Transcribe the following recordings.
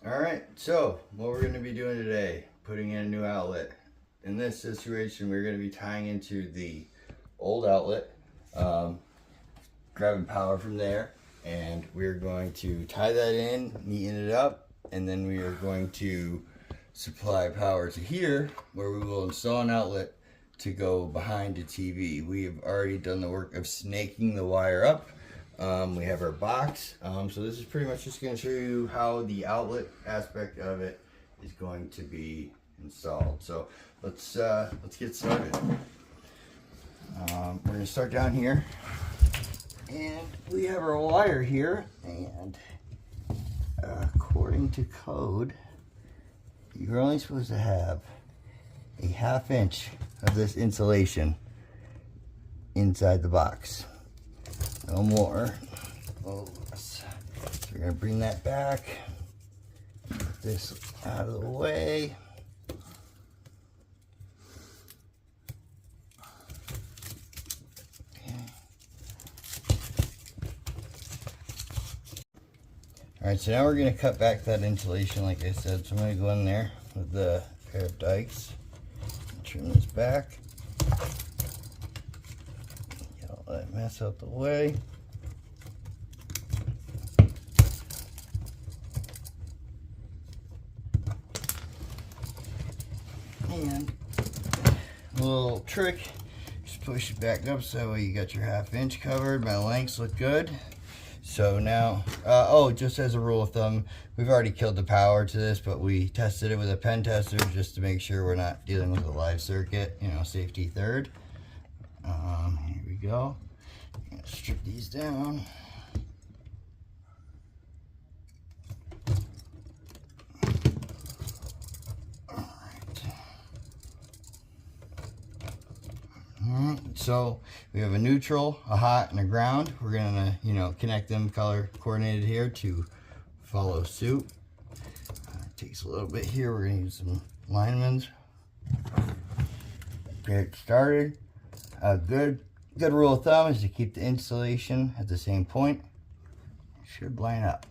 Alright, so what we're going to be doing today, putting in a new outlet. In this situation, we're going to be tying into the old outlet, grabbing power from there, and we're going to tie that in, neaten it up, and then we are going to supply power to here, where we will install an outlet to go behind the TV. We have already done the work of snaking the wire up. We have our box, so this is pretty much just going to show you how the outlet aspect of it is going to be installed. So let's get started. We're going to start down here, and we have our wire here, and according to code, you're only supposed to have a 1/2 inch of this insulation inside the box. No more. Oh, so we're going to bring that back. Get this out of the way. Okay. Alright, so now we're going to cut back that insulation like I said. So I'm going to go in there with the pair of dikes and trim this back. Get all that mess out the way. And a little trick, just push it back up so that way you got your 1/2 inch covered. My lengths look good. So now, oh, just as a rule of thumb, we've already killed the power to this, but we tested it with a pen tester just to make sure we're not dealing with a live circuit, you know, safety third. Here we go. I'm gonna strip these down. So we have a neutral, a hot, and a ground. We're gonna, connect them color coordinated here to follow suit. It takes a little bit here. We're gonna use some linemen's. Get it started. A good rule of thumb is to keep the insulation at the same point. It should line up.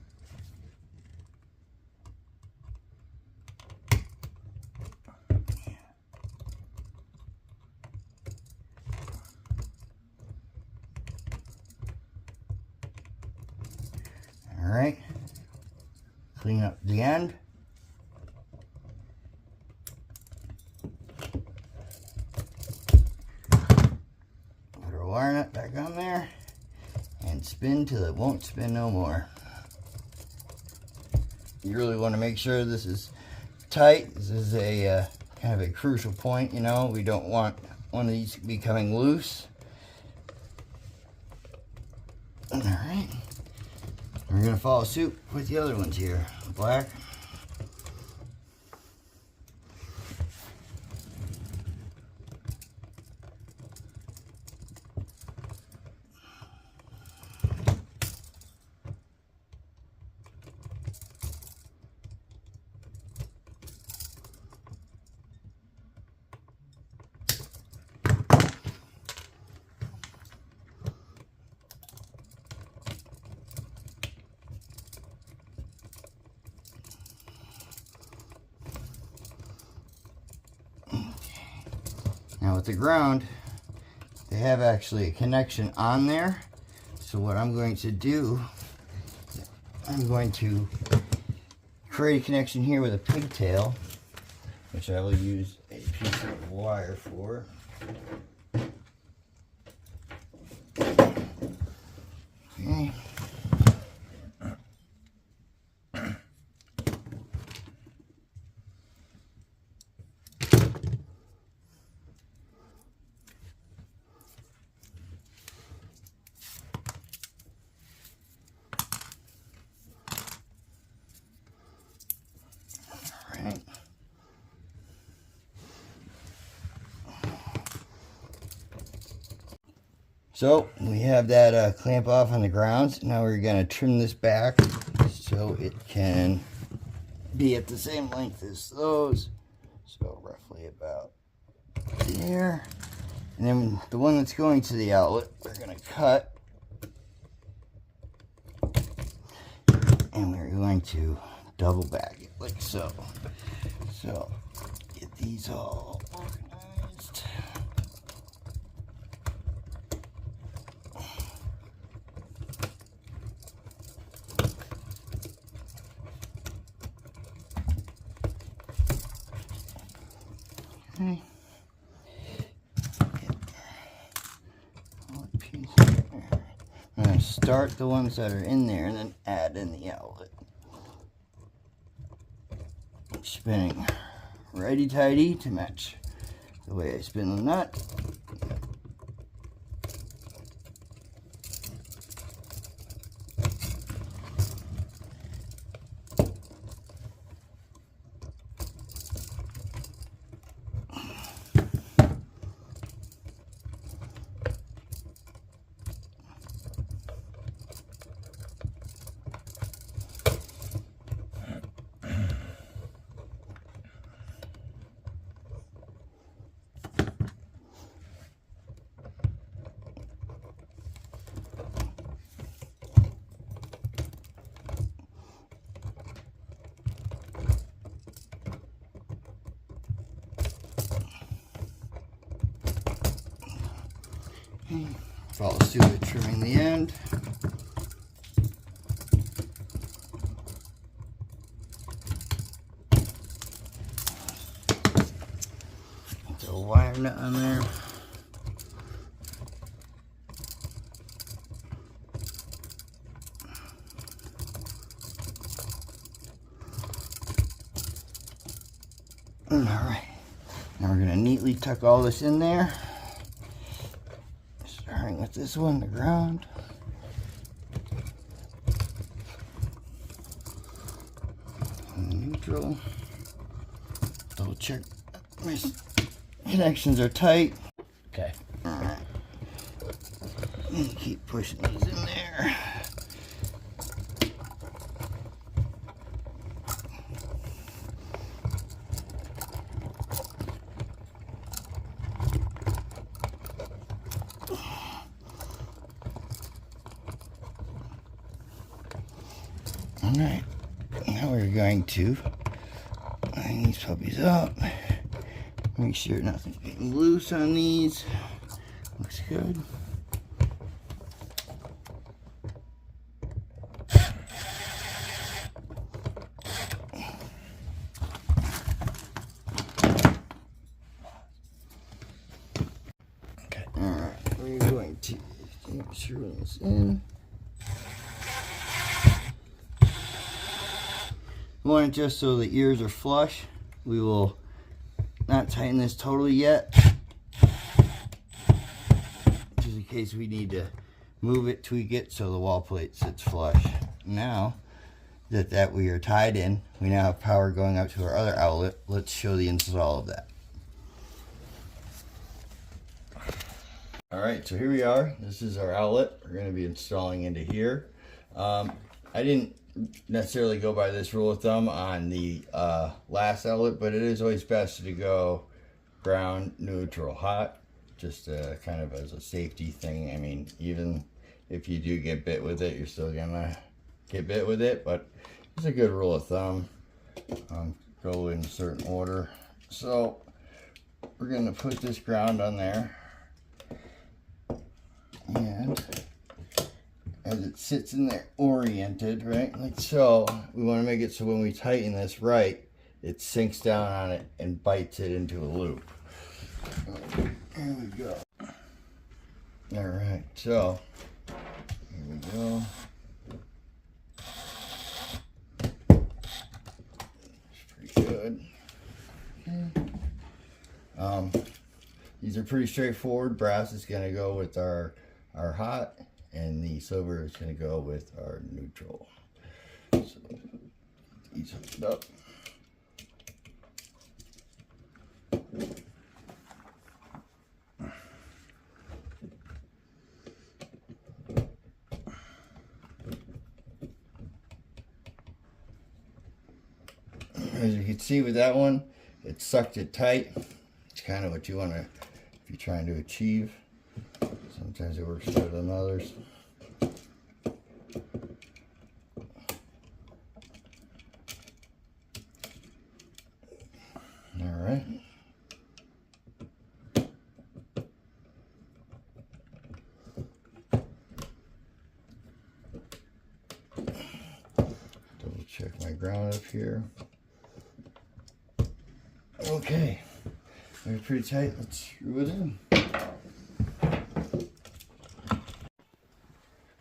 All right, clean up the end. Put our wire nut back on there and spin till it won't spin no more. You really want to make sure this is tight. This is a kind of a crucial point, you know. We don't want one of these becoming loose. All right. We're going to follow suit with the other ones here. Black. Now with the ground, they have actually a connection on there. So what I'm going to do, I'm going to create a connection here with a pigtail, which I will use a piece of wire for. Okay. So we have that clamp off on the grounds. Now we're going to trim this back so it can be at the same length as those. So roughly about there. And then the one that's going to the outlet, we're going to cut. And we're going to double back it like so. So get these all organized. Okay. I'm going to start the ones that are in there and then add in the outlet. Spinning righty-tighty to match the way I spin the nut. Follow suit with trimming the end. Put a wire nut on there. Alright, now we're going to neatly tuck all this in there. Starting with this one, the ground. And neutral. Double check my connections are tight. Okay. Alright. Keep pushing these in there. Alright, now we're going to line these puppies up. Make sure nothing's getting loose on these. Looks good. Okay. Alright, we're going to screw this in. We want it just so the ears are flush. We will not tighten this totally yet, just in case we need to move it, tweak it so the wall plate sits flush. Now that we are tied in, we now have power going up to our other outlet. Let's show the install of that. Alright, so here we are. This is our outlet. We're going to be installing into here. I didn't necessarily go by this rule of thumb on the last outlet, but it is always best to go ground, neutral, hot, just kind of as a safety thing. I mean, even if you do get bit with it, you're still gonna get bit with it, but it's a good rule of thumb. Go in a certain order. So we're gonna put this ground on there, and as it sits in there oriented, right, like so, we want to make it so when we tighten this right, it sinks down on it and bites it into a loop. Here we go. Alright, so here we go. It's pretty good. Okay. These are pretty straightforward. Brass is going to go with our hot, and the silver is going to go with our neutral. So these hooked up. As you can see with that one, it sucked it tight. It's kind of what you want to, if you're trying to achieve. Sometimes it works better than others. right. Double check my ground up here. Okay, they're pretty tight. Let's screw it in.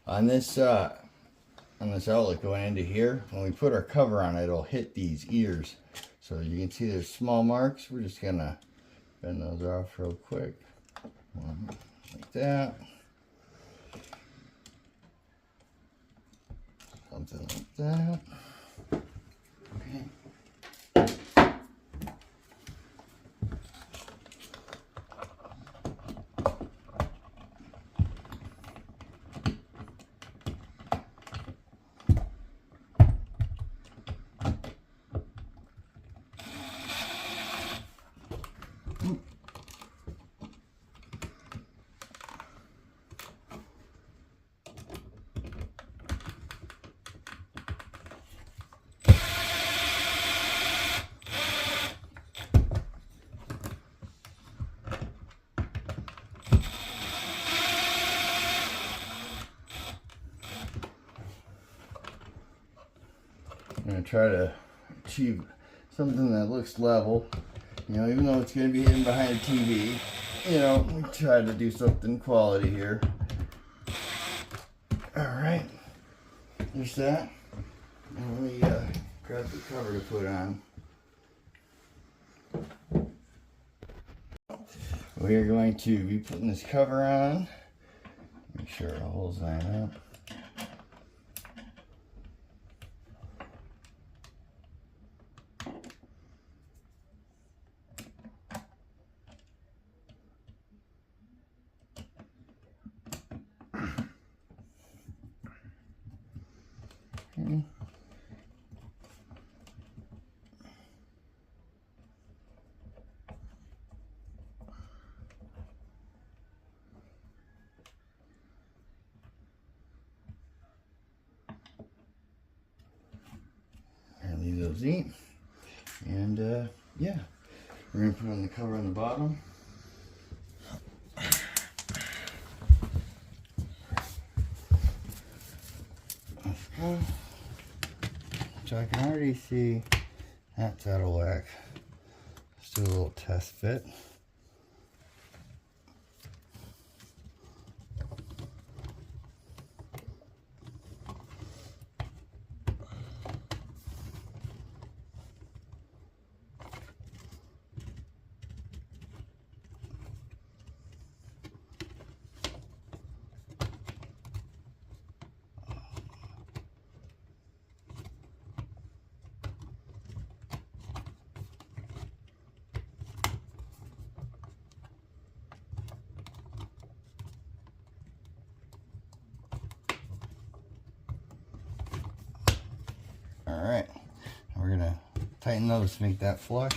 On this outlet going into here, when we put our cover on it, it'll hit these ears. So you can see there's small marks. We're just gonna bend those off real quick. Like that. Something like that. Okay. I'm going to try to achieve something that looks level, you know, even though it's going to be hidden behind a TV, you know, we try to do something quality here. Alright, there's that. Now let me grab the cover to put on. We are going to be putting this cover on. Make sure it holds line up. Okay. And leave those eat. And yeah, we're gonna put on the cover on the bottom. So I can already see that's out of whack. Let's do a little test fit. Alright, we're going to tighten those to make that flush.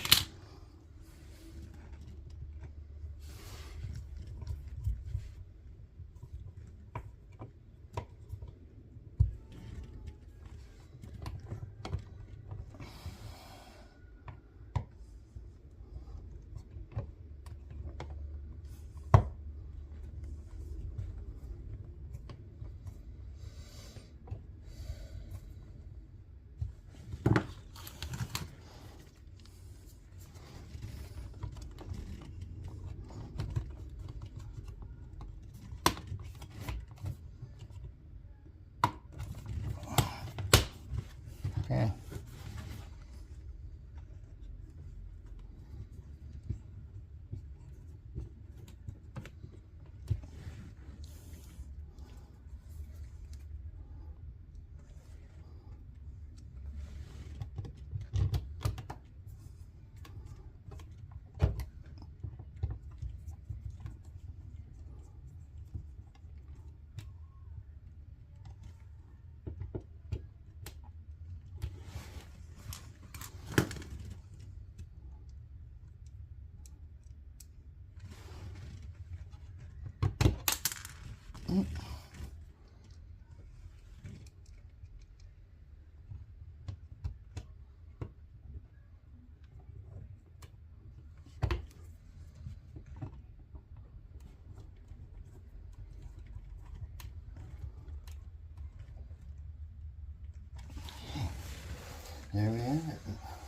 There we have it.